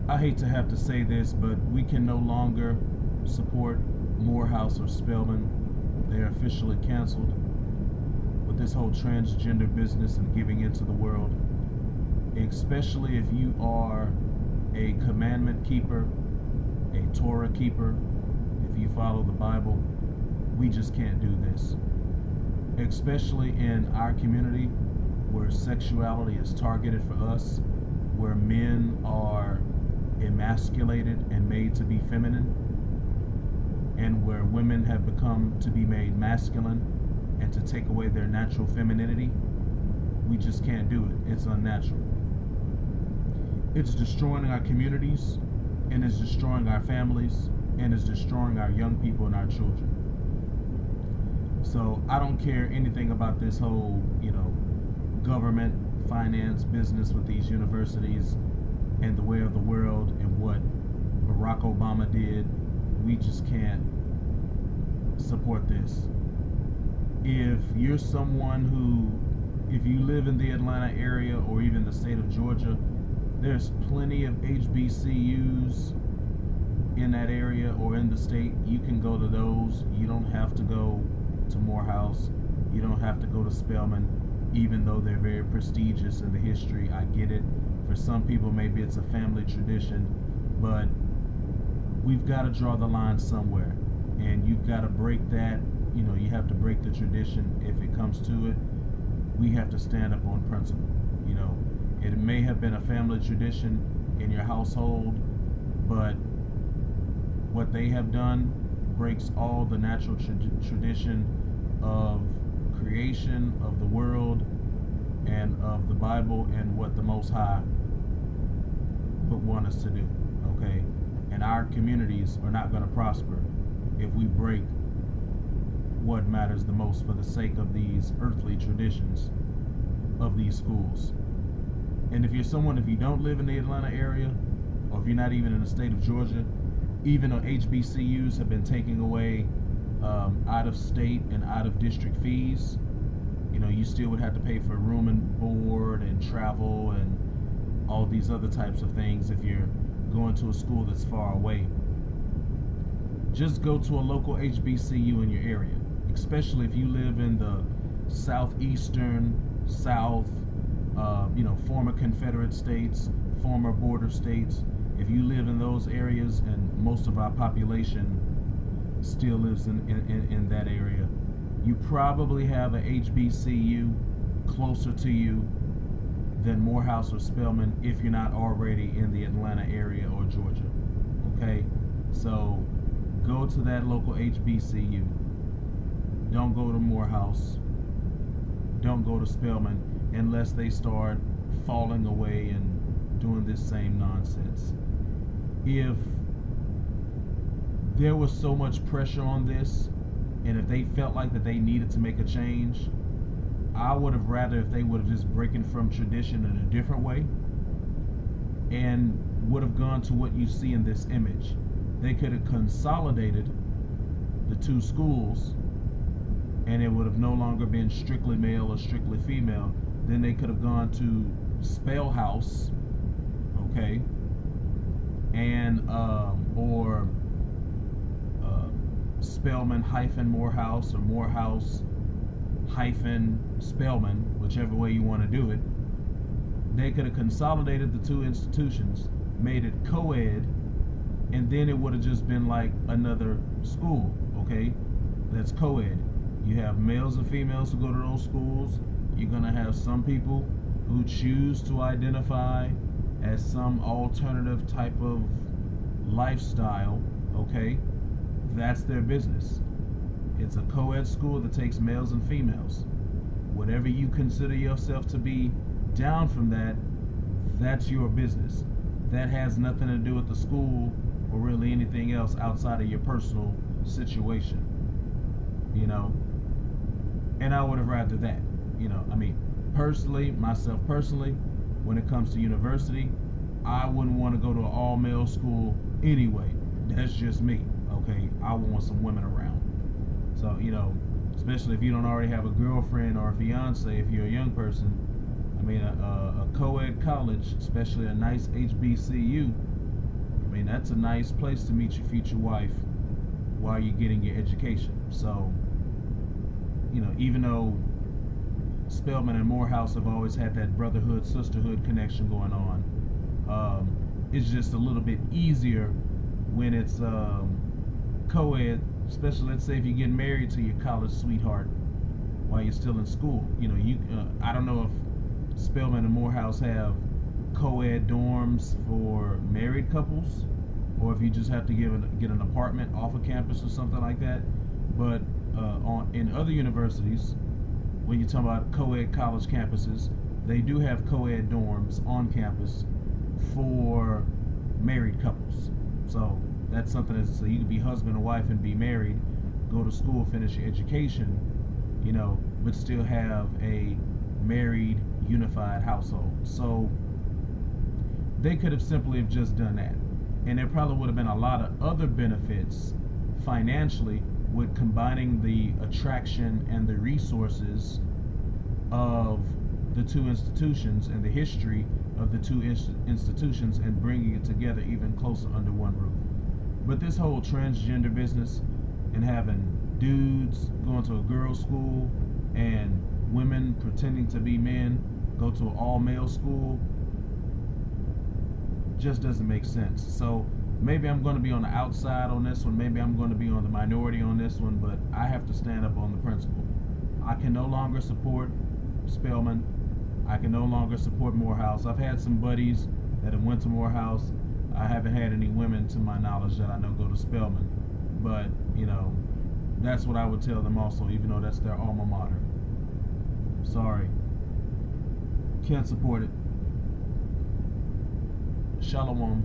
I hate to have to say this, but we can no longer support Morehouse or Spelman. They're officially canceled with this whole transgender business and giving into the world. Especially if you are a commandment keeper, a Torah keeper, if you follow the Bible, we just can't do this. Especially in our community where sexuality is targeted for us, where men are emasculated and made to be feminine, and where women have become to be made masculine and to take away their natural femininity. We just can't do it. It's unnatural. It's destroying our communities, and it's destroying our families, and it's destroying our young people and our children. So I don't care anything about this whole, government, finance, business with these universities and the way of the world and what Barack Obama did. We just can't support this. If you're someone if you live in the Atlanta area or even the state of Georgia, there's plenty of HBCUs in that area or in the state. You can go to those. You don't have to go to Morehouse. You don't have to go to Spelman, even though they're very prestigious in the history. I get it. For some people, maybe it's a family tradition, but we've got to draw the line somewhere, and you've got to break that. You have to break the tradition. If it comes to it, we have to stand up on principle. It may have been a family tradition in your household, but what they have done breaks all the natural tradition of creation, of the world, and of the Bible, and what the Most High would want us to do, okay? And our communities are not going to prosper if we break what matters the most for the sake of these earthly traditions of these schools. And if you don't live in the Atlanta area, or if you're not even in the state of Georgia, even though HBCUs have been taking away out-of-state and out-of-district fees, you still would have to pay for room and board and travel and all these other types of things if you're going to a school that's far away. Just go to a local HBCU in your area, especially if you live in the southeastern, south, former Confederate states, former border states. If you live in those areas, and most of our population still lives in that area, you probably have a HBCU closer to you than Morehouse or Spelman if you're not already in the Atlanta area or Georgia. Okay? So go to that local HBCU. Don't go to Morehouse. Don't go to Spelman unless they start falling away and doing this same nonsense. If there was so much pressure on this, and if they felt like that they needed to make a change, I would have rather if they would have just broken from tradition in a different way and would have gone to what you see in this image. They could have consolidated the two schools, and it would have no longer been strictly male or strictly female. Then they could have gone to Spellhouse, okay, and or Spelman-Morehouse or Morehouse-Spelman, whichever way you want to do it. They could have consolidated the two institutions, made it co-ed, and then it would have just been like another school, okay? That's co-ed. You have males and females who go to those schools. You're going to have some people who choose to identify as some alternative type of lifestyle, okay? That's their business. It's a co-ed school that takes males and females. Whatever you consider yourself to be down from that, that's your business. That has nothing to do with the school or really anything else outside of your personal situation, and I would have rather that, myself personally, when it comes to university, I wouldn't want to go to an all-male school anyway. That's just me, okay? I want some women around. So, especially if you don't already have a girlfriend or a fiance, if you're a young person, a co-ed college, especially a nice HBCU, I mean, that's a nice place to meet your future wife while you're getting your education. So, even though Spelman and Morehouse have always had that brotherhood, sisterhood connection going on, it's just a little bit easier when it's co-ed, especially let's say if you get married to your college sweetheart while you're still in school. I don't know if Spelman and Morehouse have co-ed dorms for married couples, or if you just have to get an apartment off of campus or something like that. But in other universities, when you're talking about co-ed college campuses, they do have co-ed dorms on campus for married couples. So that's something so you could be husband and wife and be married, go to school, finish your education, but still have a married, unified household. So they could have simply have just done that. And there probably would have been a lot of other benefits financially with combining the attraction and the resources of the two institutions and the history of the two institutions and bringing it together even closer under one roof. But this whole transgender business and having dudes going to a girls' school and women pretending to be men go to an all-male school just doesn't make sense. So maybe I'm going to be on the outside on this one, maybe I'm going to be on the minority on this one, but I have to stand up on the principle. I can no longer support Spelman. I can no longer support Morehouse. I've had some buddies that have went to Morehouse. I haven't had any women to my knowledge that I know go to Spelman, but that's what I would tell them also, even though that's their alma mater. Sorry, can't support it. Shalom.